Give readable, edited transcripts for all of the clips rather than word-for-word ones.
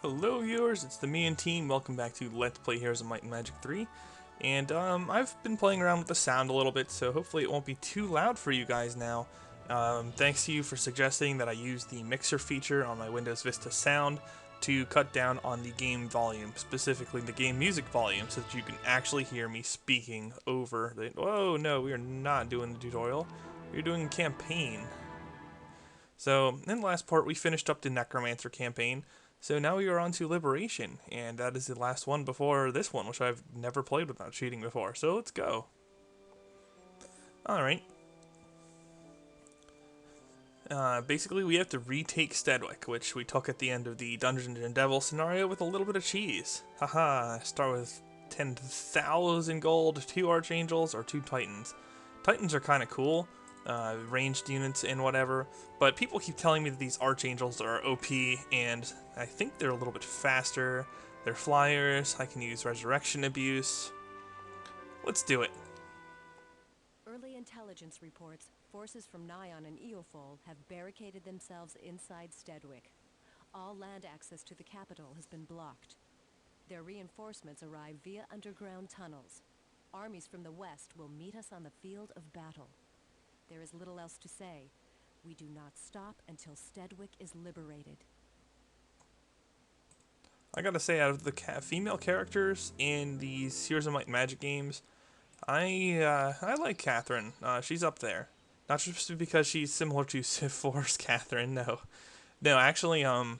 Hello viewers, it's the me and team. Welcome back to Let's Play Heroes of Might and Magic 3. And I've been playing around with the sound a little bit, so hopefully it won't be too loud for you guys now. Thanks to you for suggesting that I use the mixer feature on my Windows Vista sound to cut down on the game volume, specifically the game music volume, so that you can actually hear me speaking over the... Whoa, no, we are not doing the tutorial. We're doing a campaign. So, in the last part, we finished up the Necromancer campaign. So now we are on to Liberation, and that is the last one before this one, which I've never played without cheating before. So let's go. Alright. Basically, we have to retake Stedwick, which we took at the end of the Dungeons and Devil scenario with a little bit of cheese. Haha, start with 10,000 gold, 2 Archangels, or 2 Titans. Titans are kind of cool. Ranged units and whatever, but people keep telling me that these Archangels are OP, and I think they're a little bit faster. They're flyers. I can use Resurrection Abuse. Let's do it. Early intelligence reports forces from Nyon and Eofol have barricaded themselves inside Stedwick. All land access to the capital has been blocked. Their reinforcements arrive via underground tunnels. Armies from the west will meet us on the field of battle. There is little else to say. We do not stop until Stedwick is liberated. I gotta say, out of the female characters in these Heroes of Might and Magic games, I like Catherine. She's up there. Not just because she's similar to Civ 4's Catherine, no. No, actually, the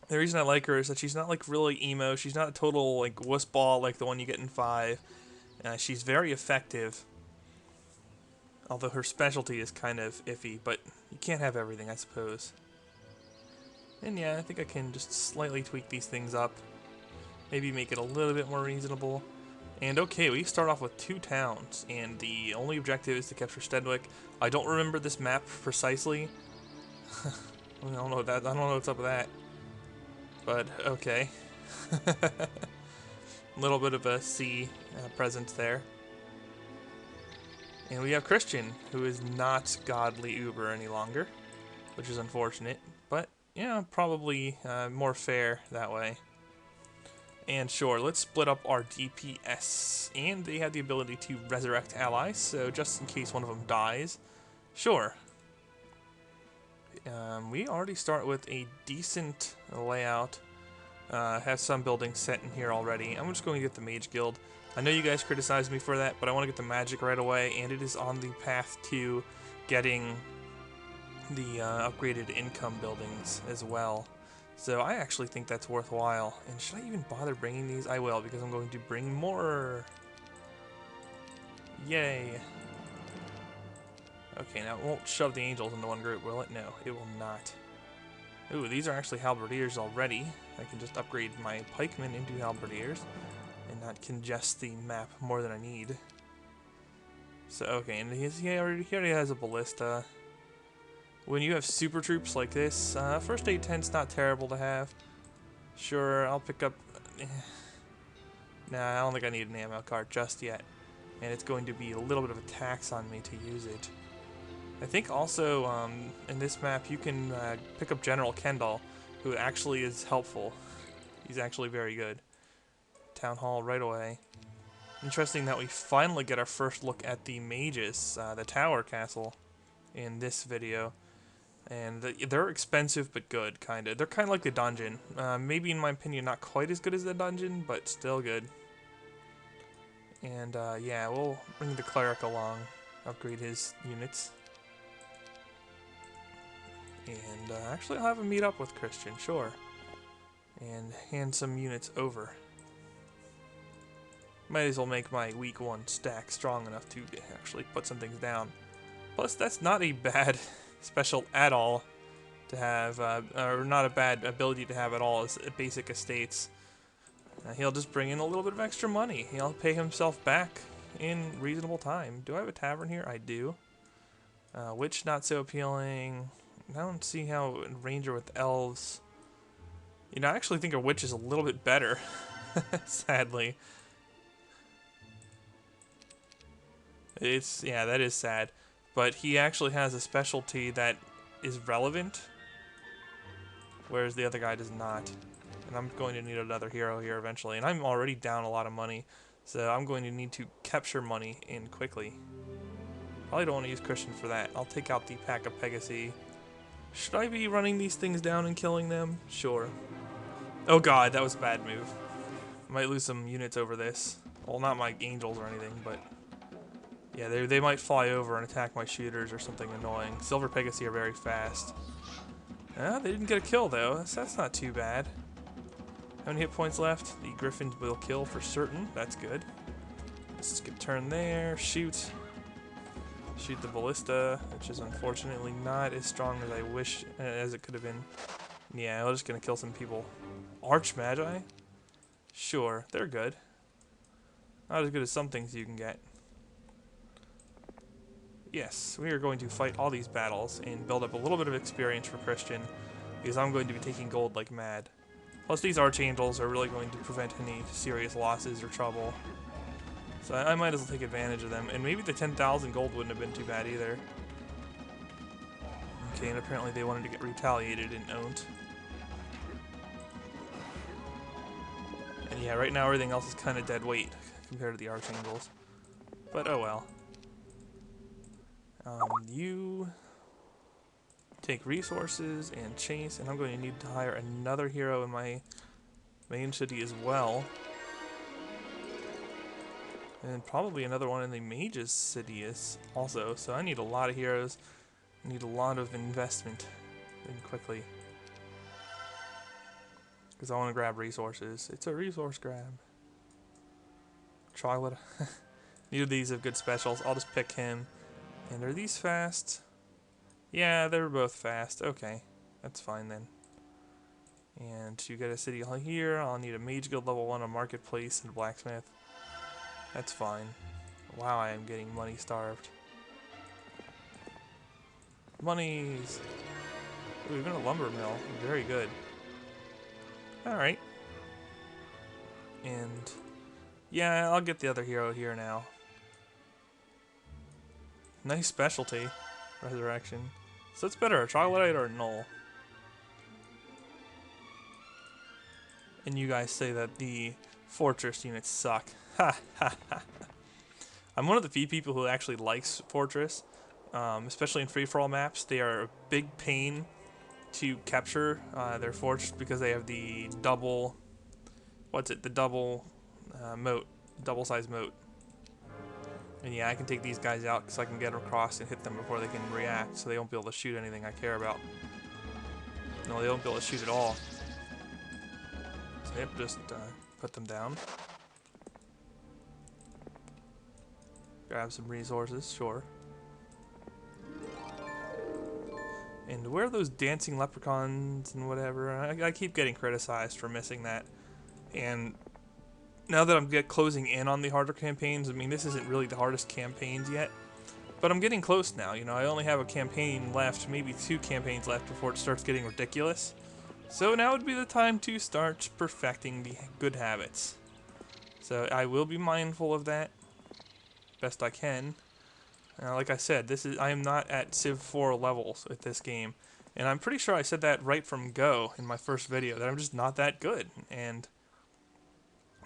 reason I like her is that she's not, like, really emo. She's not a total, like, wuss ball like the one you get in 5. She's very effective. Although her specialty is kind of iffy, but you can't have everything, I suppose. And yeah, I think I can just slightly tweak these things up. Maybe make it a little bit more reasonable. And okay, we start off with 2 towns, and the only objective is to capture Stedwick. I don't remember this map precisely. I don't know what's up with that. But okay. A little bit of a sea presence there. And we have Christian, who is not godly Uber any longer, which is unfortunate, but yeah, probably more fair that way. And sure, let's split up our DPS, and they have the ability to resurrect allies, so just in case one of them dies, sure. We already start with a decent layout, have some buildings set in here already. I'm just going to get the Mage Guild. I know you guys criticize me for that, but I want to get the magic right away, and it is on the path to getting the upgraded income buildings as well. So I actually think that's worthwhile. And should I even bother bringing these? I will, because I'm going to bring more. Yay. Okay, now it won't shove the angels into one group, will it? No, it will not. Ooh, these are actually halberdiers already. I can just upgrade my pikemen into halberdiers and not congest the map more than I need. So, okay, and he already has a ballista. When you have super troops like this, first aid tent's not terrible to have. Sure, I'll pick up... Nah, I don't think I need an ammo cart just yet. And it's going to be a little bit of a tax on me to use it. I think also, in this map, you can pick up General Kendall, who actually is helpful. He's actually very good. Town Hall right away. Interesting that we finally get our first look at the mages, the Tower Castle, in this video. And they're expensive but good, kind of. They're kind of like the dungeon. Maybe, in my opinion, not quite as good as the dungeon, but still good. And yeah, we'll bring the cleric along, upgrade his units. And actually, I'll have him meet up with Christian, sure. And hand some units over. Might as well make my week 1 stack strong enough to actually put some things down. Plus, that's not a bad special at all to have, or not a bad ability to have at all, as basic estates. He'll just bring in a little bit of extra money. He'll pay himself back in reasonable time. Do I have a tavern here? I do. Witch, not so appealing. I don't see how a ranger with elves... You know, I actually think a witch is a little bit better, sadly. Yeah, that is sad. But he actually has a specialty that is relevant whereas the other guy does not. And I'm going to need another hero here eventually, and I'm already down a lot of money, so I'm going to need to capture money in quickly. Probably don't want to use Christian for that. I'll take out the pack of Pegasi. Should I be running these things down and killing them? Sure. Oh god, that was a bad move. I might lose some units over this. Well, not my angels or anything, but yeah, they might fly over and attack my shooters or something annoying. Silver Pegasi are very fast. They didn't get a kill though. That's not too bad. How many hit points left? The Griffins will kill for certain. That's good. Let's just get turned there. Shoot. Shoot the ballista, which is unfortunately not as strong as I wish as it could have been. Yeah, we're just gonna kill some people. Arch Magi? Sure, they're good. Not as good as some things you can get. Yes, we are going to fight all these battles and build up a little bit of experience for Christian, because I'm going to be taking gold like mad. Plus these Archangels are really going to prevent any serious losses or trouble. So I might as well take advantage of them. And maybe the 10,000 gold wouldn't have been too bad either. Okay, and apparently they wanted to get retaliated and owned. And yeah, right now everything else is kind of dead weight compared to the Archangels. But oh well. You take resources and chase, and I'm going to need to hire another hero in my main city as well. And probably another one in the mage's city is also. So I need a lot of heroes. I need a lot of investment and quickly. Because I want to grab resources. It's a resource grab. Chocolate. Neither of these have good specials. I'll just pick him. And are these fast? Yeah, they're both fast. Okay, that's fine then. And to get a city hall here, I'll need a mage guild level 1, a marketplace, and a blacksmith. That's fine. Wow, I am getting money starved. Monies! Ooh, even a lumber mill. Very good. Alright. And yeah, I'll get the other hero here now. Nice specialty. Resurrection. So it's better, a troglodyte or a null? And you guys say that the fortress units suck. Ha ha ha. I'm one of the few people who actually likes fortress, especially in free-for-all maps. They are a big pain to capture their fortress because they have the double, the double moat, double-sized moat. And yeah, I can take these guys out because I can get them across and hit them before they can react, so they won't be able to shoot anything I care about. No, they won't be able to shoot at all. So yep, just put them down. Grab some resources, sure. And where are those dancing leprechauns and whatever? I keep getting criticized for missing that. And now that I'm closing in on the harder campaigns, I mean, this isn't really the hardest campaigns yet. But I'm getting close now, you know, I only have a campaign left, maybe 2 campaigns left before it starts getting ridiculous. So now would be the time to start perfecting the good habits. So I will be mindful of that, best I can. Like I said, I am not at Civ 4 levels with this game. And I'm pretty sure I said that right from go in my first video, that I'm just not that good. And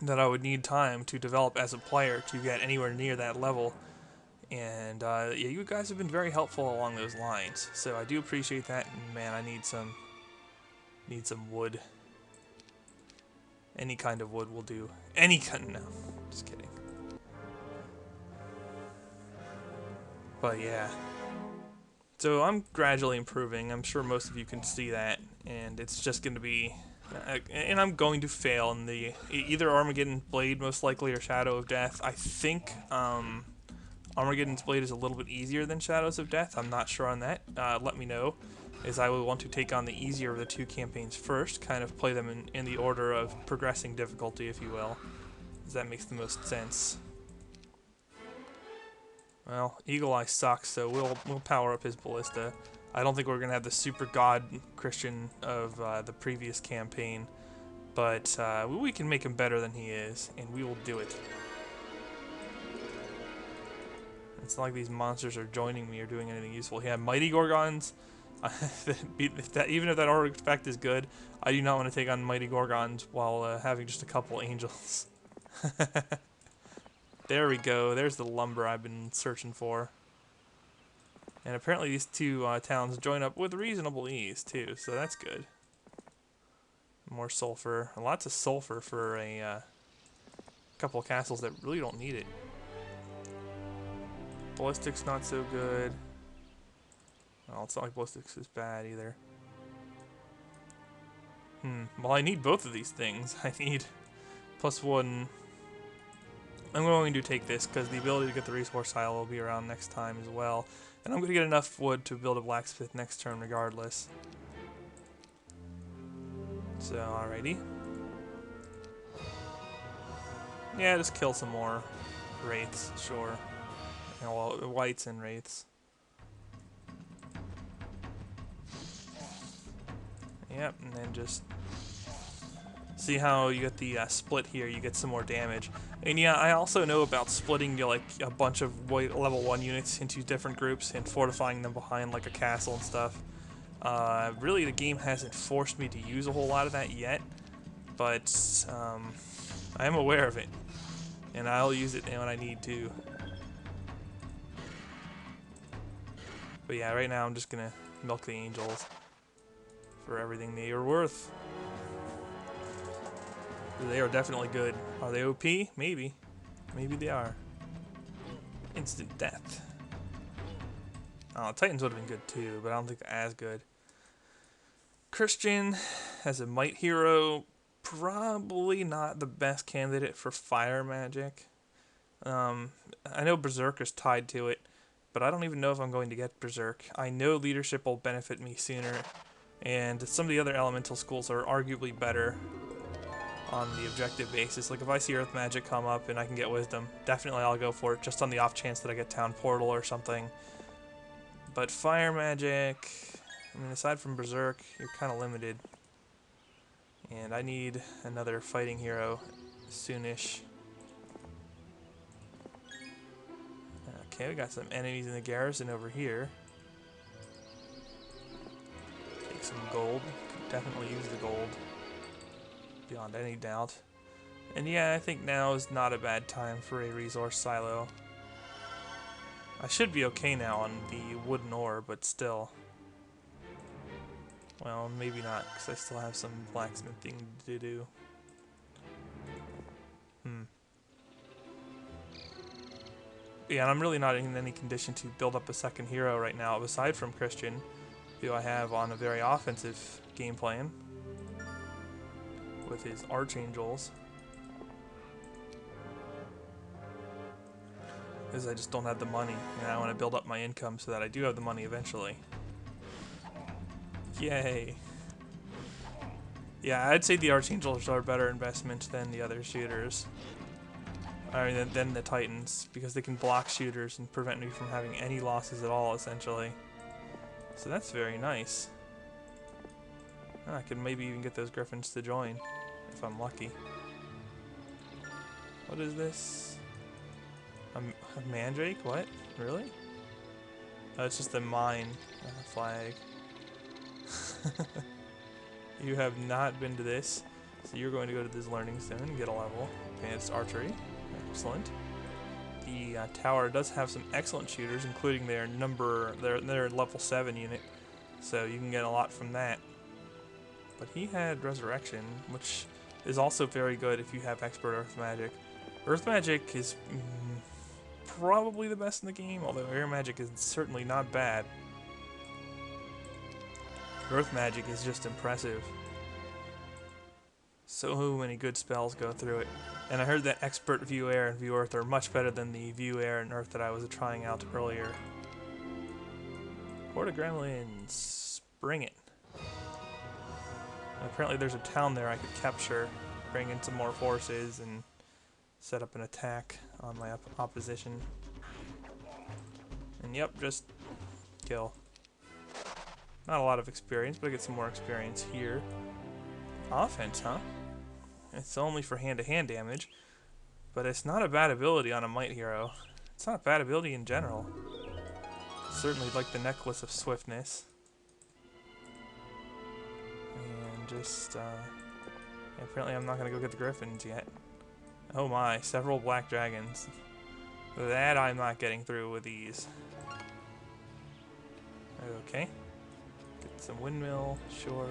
that I would need time to develop as a player to get anywhere near that level. And yeah, you guys have been very helpful along those lines. So I do appreciate that. And man, I need some wood. Any kind of wood will do. Any kind, no, just kidding. But yeah. So I'm gradually improving. I'm sure most of you can see that. And it's just going to be... and I'm going to fail in the... either Armageddon Blade, most likely, or Shadow of Death. I think Armageddon's Blade is a little bit easier than Shadows of Death. I'm not sure on that. Let me know, as I will want to take on the easier of the 2 campaigns first. Kind of play them in the order of progressing difficulty, if you will. As that makes the most sense. Well, Eagle Eye sucks, so we'll power up his ballista. I don't think we're gonna have the super god Christian of the previous campaign, but we can make him better than he is, and we will do it. It's not like these monsters are joining me or doing anything useful. Yeah, Mighty Gorgons Even if that artifact is good, I do not want to take on mighty Gorgons while having just a couple angels. There we go. There's the lumber I've been searching for. And apparently these two towns join up with reasonable ease, too, so that's good. More sulfur. Lots of sulfur for a couple of castles that really don't need it. Ballistics not so good. Well, it's not like ballistics is bad either. Well, I need both of these things. I need +1. I'm going to take this because the ability to get the resource tile will be around next time as well. And I'm going to get enough wood to build a blacksmith next turn regardless. So, alrighty. Yeah, just kill some more wraiths, sure. Well, whites and wraiths. Yep, and then just see how you get the split here, you get some more damage. And yeah, I also know about splitting like a bunch of level 1 units into different groups and fortifying them behind like a castle and stuff. Really the game hasn't forced me to use a whole lot of that yet, but I am aware of it. And I'll use it when I need to. But yeah, right now I'm just gonna milk the angels for everything they are worth. They are definitely good. Are they OP? Maybe. Maybe they are. Instant death. Oh, Titans would have been good too, but I don't think they're as good. Christian as a might hero, probably not the best candidate for fire magic. I know Berserker's tied to it, but I don't even know if I'm going to get Berserk. I know leadership will benefit me sooner, and some of the other elemental schools are arguably better on the objective basis. Like if I see Earth Magic come up and I can get Wisdom, definitely I'll go for it, just on the off chance that I get Town Portal or something. But Fire Magic, I mean, aside from Berserk, you're kind of limited. And I need another fighting hero soonish. Okay, we got some enemies in the garrison over here. Take some gold. Could definitely use the gold. Beyond any doubt. And yeah, I think now is not a bad time for a resource silo. I should be okay now on the wooden ore, but still. Well, maybe not, because I still have some blacksmithing to do. Yeah, and I'm really not in any condition to build up a second hero right now, aside from Christian, who I have on a very offensive game plan with his archangels. Because I just don't have the money, and I want to build up my income so that I do have the money eventually. Yay! Yeah, I'd say the archangels are a better investment than the other shooters. I mean, than the Titans, because they can block shooters and prevent me from having any losses at all, essentially. So that's very nice. I could maybe even get those griffins to join, if I'm lucky. What is this? A mandrake? What? Really? Oh, it's just a mine flag. You have not been to this, so you're going to go to this learning stone and get a level. Advanced archery. Excellent. The tower does have some excellent shooters, including their level 7 unit, so you can get a lot from that. But he had resurrection, which is also very good if you have expert earth magic. Earth magic is probably the best in the game, although air magic is certainly not bad. Earth magic is just impressive. So many good spells go through it. And I heard that expert view air and view earth are much better than the view air and earth that I was trying out earlier. Horde of Gremlins, bring it. And apparently there's a town there I could capture, bring in some more forces, and set up an attack on my opposition. And yep, just kill. Not a lot of experience, but I get some more experience here. Offense, huh? It's only for hand-to-hand damage, but it's not a bad ability on a might hero. It's not a bad ability in general. Certainly like the Necklace of Swiftness. just, apparently I'm not gonna go get the griffins yet. Oh my, several black dragons. That I'm not getting through with ease. Okay. Get some windmill, sure.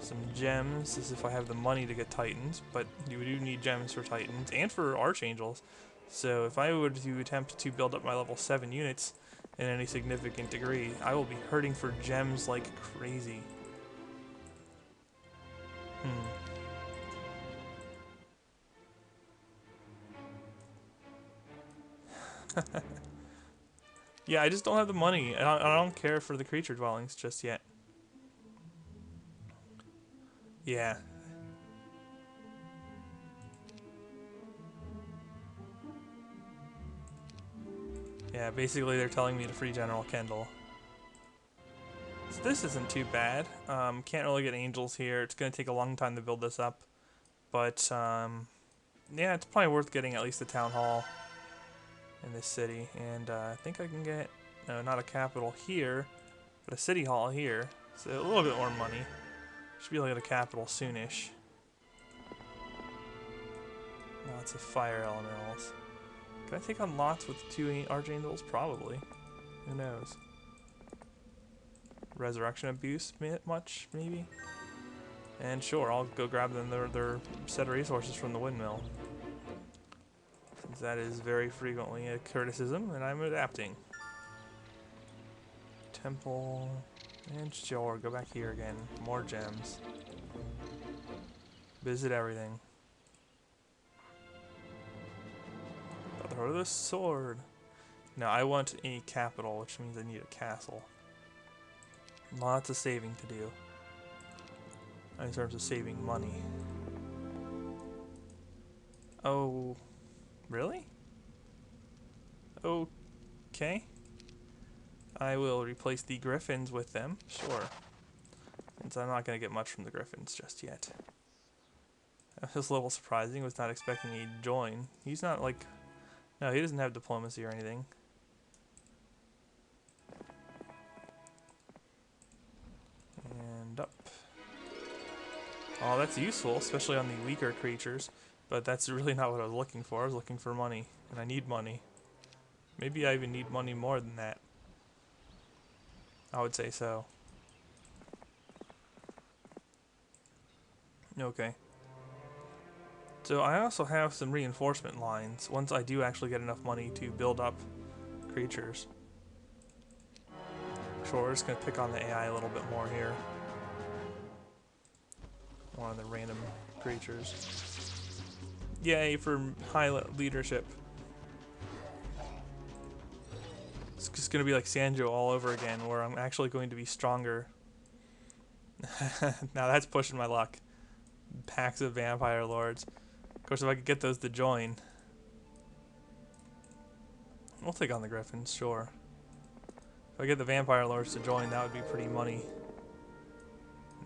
Some gems, as if I have the money to get titans, but you do need gems for titans and for archangels. So if I were to attempt to build up my level 7 units in any significant degree, I will be hurting for gems like crazy. Yeah, I just don't have the money. I don't care for the creature dwellings just yet. Yeah. Yeah, basically they're telling me to free General Kendall. So this isn't too bad. Can't really get angels here. It's going to take a long time to build this up. But, yeah, it's probably worth getting at least a town hall in this city. And I think I can get, no, not a capital here, but a city hall here. So a little bit more money. Should be able to get a capital soonish. Lots of fire elementals. Can I take on lots with 2 archangels? Probably. Who knows? Resurrection abuse much, maybe? And sure, I'll go grab them their set of resources from the windmill. Since that is very frequently a criticism, and I'm adapting. Temple, and sure, go back here again. More gems. Visit everything. Throw the sword. Now I want a capital, which means I need a castle. Lots of saving to do. In terms of saving money. Oh, really? Okay. I will replace the griffins with them, sure. Since I'm not going to get much from the griffins just yet. That was a little surprising. I was not expecting a join. He's not like... No, he doesn't have diplomacy or anything. And up. Oh, that's useful, especially on the weaker creatures. But that's really not what I was looking for. I was looking for money, and I need money. Maybe I even need money more than that. I would say so. Okay. So I also have some reinforcement lines once I do actually get enough money to build up creatures. Sure, we're just going to pick on the AI a little bit more here. One of the random creatures. Yay for high leadership. It's just going to be like Sanjo all over again, where I'm actually going to be stronger. Now that's pushing my luck. Packs of vampire lords. Of course, if I could get those to join. We'll take on the griffins, sure. If I get the vampire lords to join, that would be pretty money.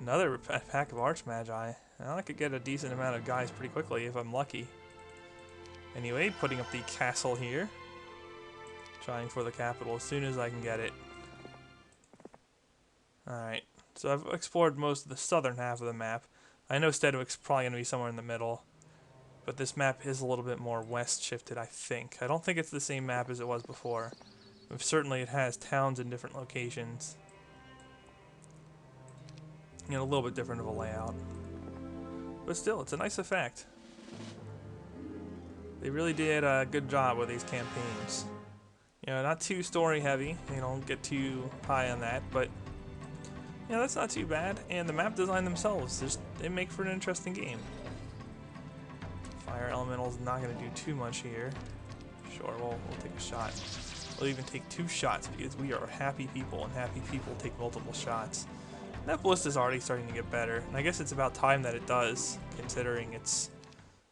Another pack of archmagi. Well, I could get a decent amount of guys pretty quickly if I'm lucky. Anyway, putting up the castle here. Trying for the capital as soon as I can get it. Alright, so I've explored most of the southern half of the map. I know Stedwick's probably going to be somewhere in the middle. But this map is a little bit more west shifted, I think. I don't think it's the same map as it was before. But certainly it has towns in different locations. You know, a little bit different of a layout. But still, it's a nice effect. They really did a good job with these campaigns. You know, not too story heavy. You don't get too high on that, but yeah, that's not too bad. And the map design themselves, they make for an interesting game. Fire Elemental's not going to do too much here. Sure, we'll take a shot. We'll even take 2 shots because we are happy people, and happy people take multiple shots. And that ballista's already starting to get better, and I guess it's about time that it does, considering it's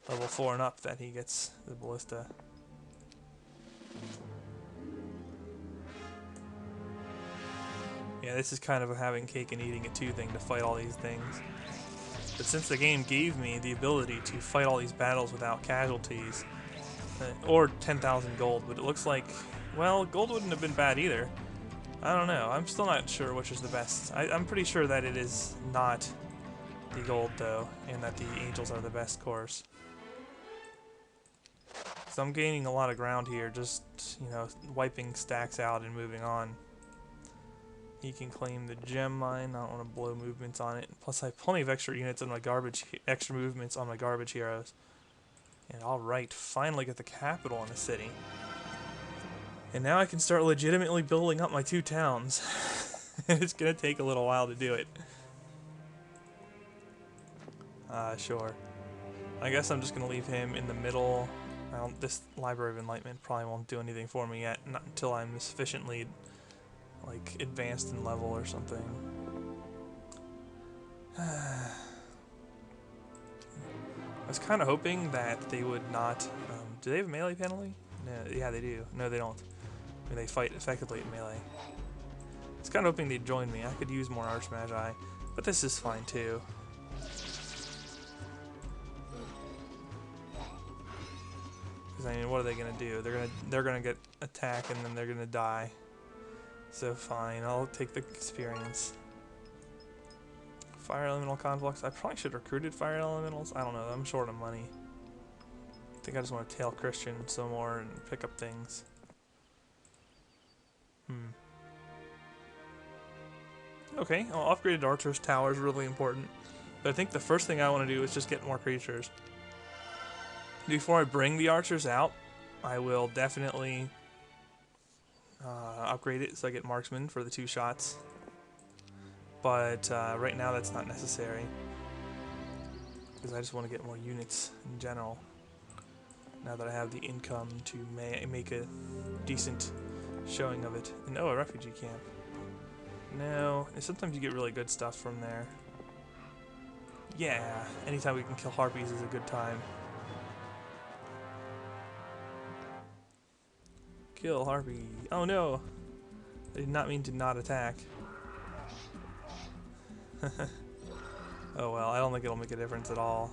level 4 and up that he gets the ballista. Yeah, this is kind of a having cake and eating it too thing to fight all these things. But since the game gave me the ability to fight all these battles without casualties, or 10,000 gold, but it looks like, well, gold wouldn't have been bad either. I don't know. I'm still not sure which is the best. I'm pretty sure that it is not the gold though, and that the angels are the best course. So I'm gaining a lot of ground here, just, you know, wiping stacks out and moving on. He can claim the gem mine. I don't want to blow movements on it. Plus, I have plenty of extra units on my extra movements on my garbage heroes. And alright, finally get the capital in the city. And now I can start legitimately building up my 2 towns. It's gonna take a little while to do it. Sure. I guess I'm just gonna leave him in the middle. This Library of Enlightenment probably won't do anything for me yet, not until I'm sufficiently, like, advanced in level or something. I was kind of hoping that they would not. Do they have melee penalty? No, yeah, they do. No, they don't. I mean, they fight effectively at melee. I was kind of hoping they'd join me. I could use more Archmagi, but this is fine too. Because I mean, what are they gonna do? They're gonna get attacked and then they're gonna die. So fine, I'll take the experience. Fire elemental conflux. I probably should have recruited fire elementals. I don't know. I'm short of money. I think I just want to tail Christian some more and pick up things. Okay, well, upgraded Archer's Tower is really important. But I think the first thing I want to do is just get more creatures. Before I bring the archers out, I will definitely upgrade it so I get marksman for the 2 shots. But right now that's not necessary. Because I just want to get more units in general. Now that I have the income to make a decent showing of it. And oh, a refugee camp. No, and sometimes you get really good stuff from there. Yeah, anytime we can kill harpies is a good time. Kill harpy. Oh no! I did not mean to not attack. Oh well, I don't think it'll make a difference at all.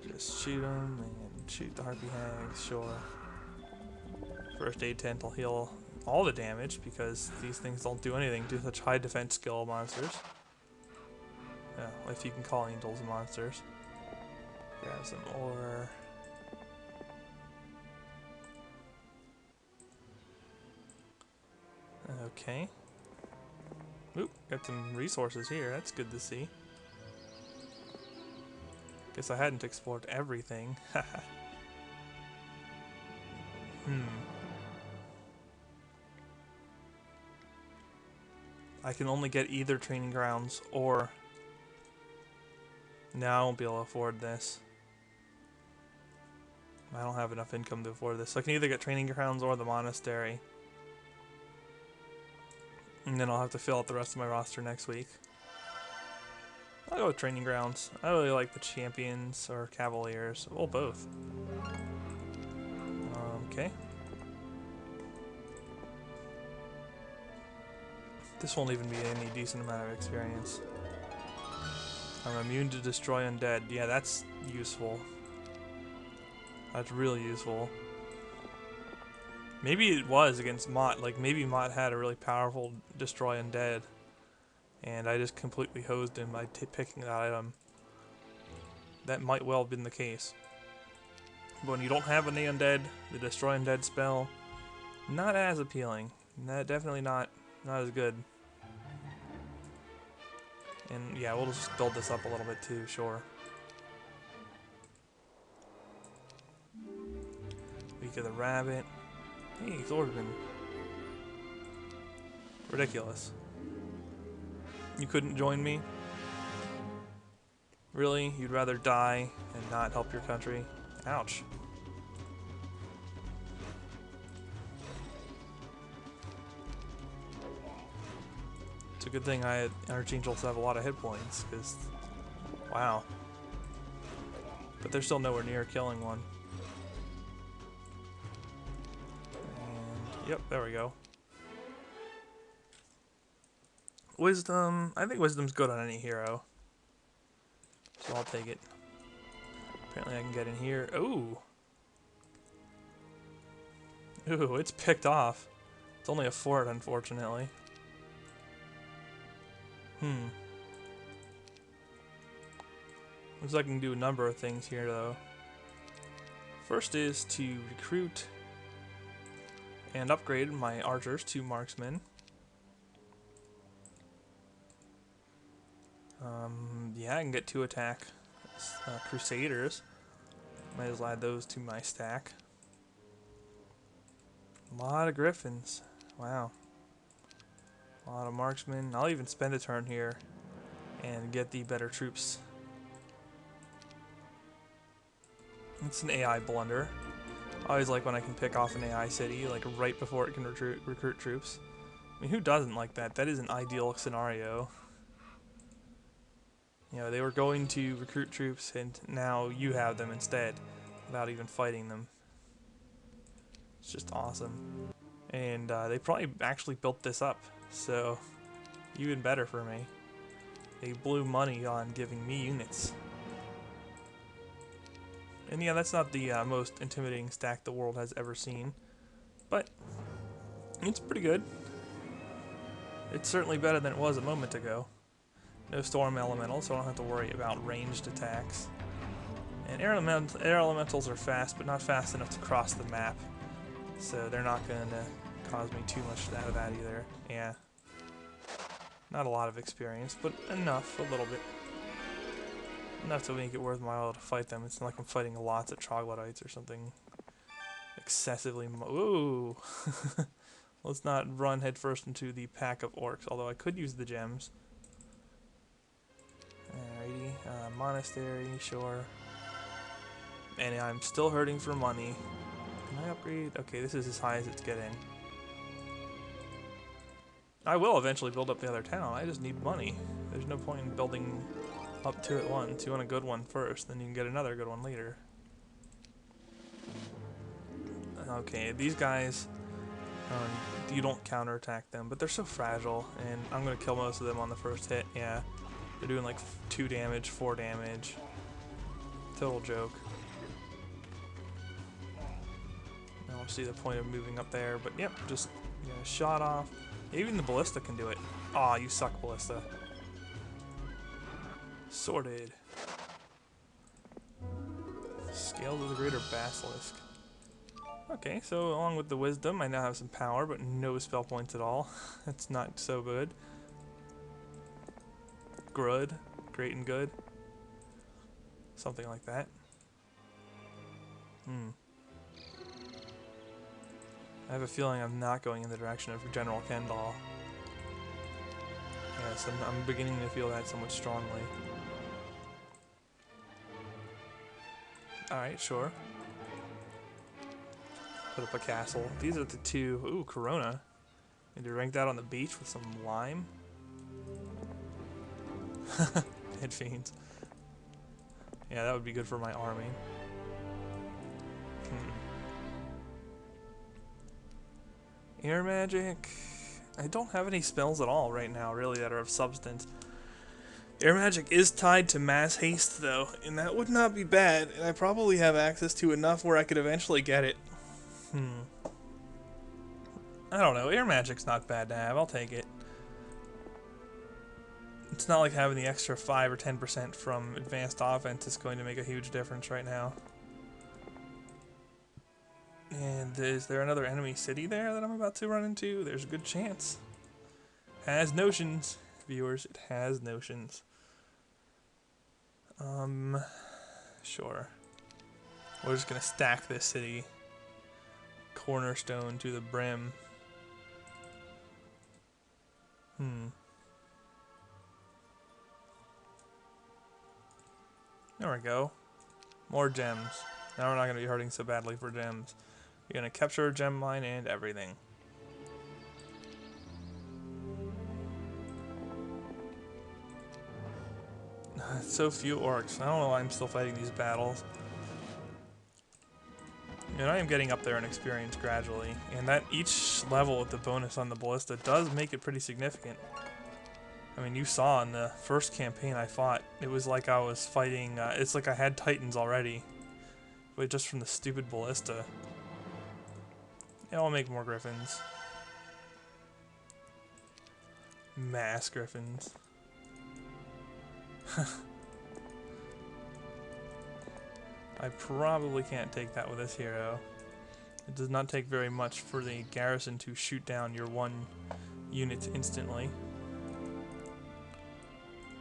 Just shoot them and shoot the harpy hags, sure. First aid tent will heal all the damage because these things don't do anything to such high defense skill monsters. Yeah, if you can call angels monsters. Grab some ore. Okay. Oop, got some resources here. That's good to see. Guess I hadn't explored everything. I can only get either training grounds or... No, I won't be able to afford this. I don't have enough income to afford this. So I can either get training grounds or the monastery. And then I'll have to fill out the rest of my roster next week. I'll go with training grounds. I really like the champions or cavaliers. Well, both. Okay. This won't even be any decent amount of experience. I'm immune to destroy undead. Yeah, that's useful. That's really useful. Maybe it was against Mott. Like, maybe Mott had a really powerful destroy undead. And I just completely hosed him by picking that item. That might well have been the case. But when you don't have an undead, the destroy undead spell, not as appealing. Definitely not as good. And yeah, we'll just build this up a little bit too, sure. Week of the Rabbit. Hey, Thorben. Ridiculous. You couldn't join me? Really? You'd rather die and not help your country? Ouch. It's a good thing Archangels have a lot of hit points, because... Wow. But they're still nowhere near killing one. And, yep, there we go. Wisdom... I think Wisdom's good on any hero. So I'll take it. Apparently I can get in here. Ooh! Ooh, it's picked off. It's only a fort, unfortunately. Looks like I can do a number of things here though. First is to recruit and upgrade my archers to marksmen. Yeah, I can get 2 attack crusaders. Might as well add those to my stack. A lot of griffins. Wow. A lot of marksmen. I'll even spend a turn here and get the better troops. It's an AI blunder. I always like when I can pick off an AI city, like right before it can recruit troops. I mean, who doesn't like that? That is an ideal scenario. You know, they were going to recruit troops, and now you have them instead, without even fighting them. It's just awesome. And they probably actually built this up, so even better for me. They blew money on giving me units. And yeah, that's not the most intimidating stack the world has ever seen, but it's pretty good. It's certainly better than it was a moment ago. No storm elementals, so I don't have to worry about ranged attacks. And air elementals are fast, but not fast enough to cross the map, so they're not going to cause me too much out of that either. Yeah. Not a lot of experience, but enough, a little bit. Enough to make it worth my while to fight them. It's not like I'm fighting lots of troglodytes or something excessively ooh! Let's not run headfirst into the pack of orcs, although I could use the gems. Alrighty, monastery, sure. And I'm still hurting for money. Can I upgrade? Okay, this is as high as it's getting. I will eventually build up the other town, I just need money. There's no point in building up two at once. You want a good one first, then you can get another good one later. Okay, these guys, you don't counterattack them, but they're so fragile, and I'm going to kill most of them on the first hit. Yeah, they're doing like 2 damage, 4 damage. Total joke. I don't see the point of moving up there, but yep, just get a shot off. Even the ballista can do it. Aw, you suck, ballista. Sorted. Scales of the Greater Basilisk. Okay, so along with the wisdom, I now have some power, but no spell points at all. That's not so good. Good. Great and good. Something like that. I have a feeling I'm not going in the direction of General Kendall. Yes, I'm beginning to feel that somewhat strongly. Alright, sure. Put up a castle. These are the 2. Ooh, Corona. Need to rank that on the beach with some lime. Head fiends. Yeah, that would be good for my army. Air magic. I don't have any spells at all right now, really, that are of substance. Air magic is tied to mass haste, though, and that would not be bad, and I probably have access to enough where I could eventually get it. I don't know, air magic's not bad to have, I'll take it. It's not like having the extra 5 or 10% from advanced offense is going to make a huge difference right now. And is there another enemy city there that I'm about to run into? There's a good chance. Has notions, viewers, it has notions. Sure. We're just gonna stack this city. Cornerstone to the brim. There we go. More gems. Now we're not gonna be hurting so badly for gems. You're gonna capture a gem mine and everything. So few orcs. I don't know why I'm still fighting these battles. And I am getting up there in experience gradually, and that each level with the bonus on the ballista does make it pretty significant. I mean, you saw in the first campaign I fought, it was like I was fighting, it's like I had titans already, but just from the stupid ballista. Yeah, I'll make more griffins. Mass griffins. I probably can't take that with this hero. It does not take very much for the garrison to shoot down your one unit instantly.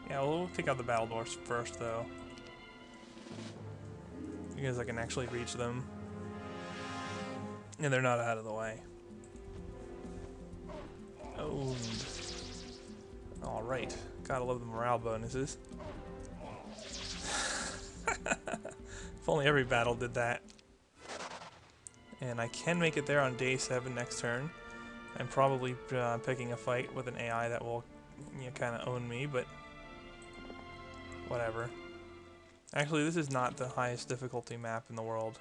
Yeah, we'll take out the battle dwarfs first, though. Because I can actually reach them. And they're not out of the way. Owned. Alright. Gotta love the morale bonuses. If only every battle did that. And I can make it there on day 7 next turn. I'm probably picking a fight with an AI that will kind of own me, but whatever. Actually, this is not the highest difficulty map in the world.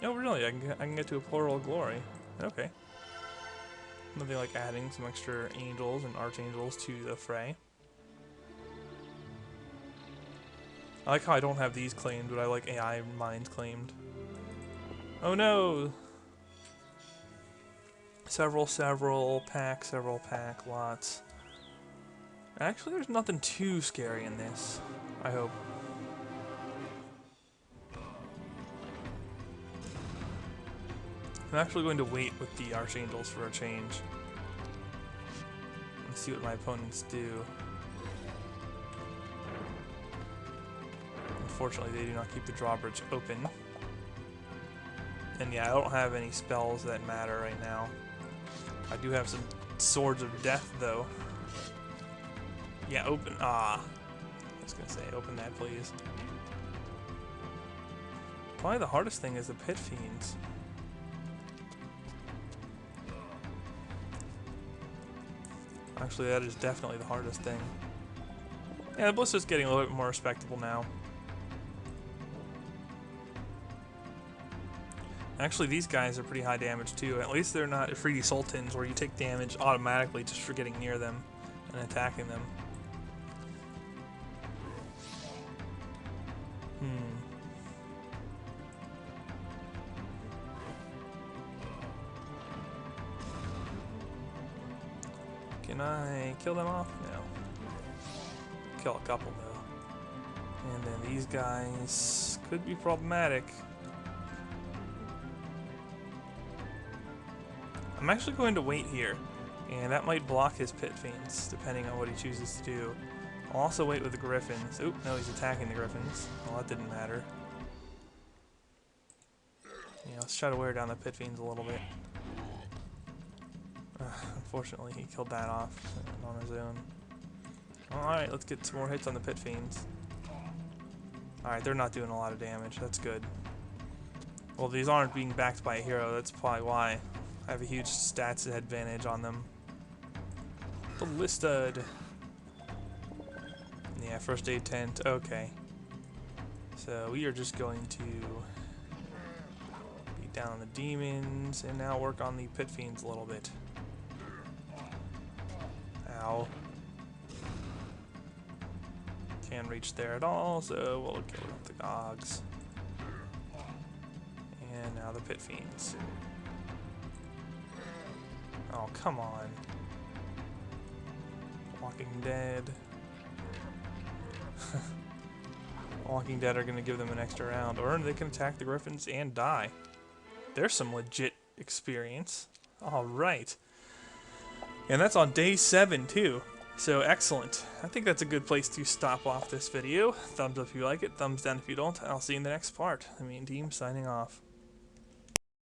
Oh, really? I can get to a Plural of Glory. Okay. Nothing like adding some extra angels and archangels to the fray. I like how I don't have these claimed, but I like AI mines claimed. Oh no! Several pack, lots. Actually, there's nothing too scary in this, I hope. I'm actually going to wait with the archangels for a change. Let's see what my opponents do. Unfortunately, they do not keep the drawbridge open. And yeah, I don't have any spells that matter right now. I do have some Swords of Death, though. Yeah, open. I was gonna say, open that, please. Probably the hardest thing is the Pit Fiends. Actually, that is definitely the hardest thing. Yeah, the Blister's getting a little bit more respectable now. Actually, these guys are pretty high damage too. At least they're not Ifriti Sultans where you take damage automatically just for getting near them and attacking them. Can I kill them off? No. Kill a couple though. And then these guys could be problematic. I'm actually going to wait here, and that might block his Pit Fiends, depending on what he chooses to do. I'll also wait with the Griffins. Oop, no, he's attacking the Griffins. Well, that didn't matter. Yeah, let's try to wear down the Pit Fiends a little bit. Unfortunately, he killed that off on his own. Alright, let's get some more hits on the Pit Fiends. Alright, they're not doing a lot of damage. That's good. Well, these aren't being backed by a hero. That's probably why. I have a huge stats advantage on them. Ballisted. Yeah, first aid tent. Okay. So we are just going to beat down on the demons and now work on the Pit Fiends a little bit. Ow. Can't reach there at all, so we'll kill the Gogs. And now the Pit Fiends. Oh, come on. Walking Dead. Walking Dead are going to give them an extra round, or they can attack the Griffins and die. There's some legit experience. Alright. And that's on day 7, too. So, excellent. I think that's a good place to stop off this video. Thumbs up if you like it, thumbs down if you don't. I'll see you in the next part. The main team signing off.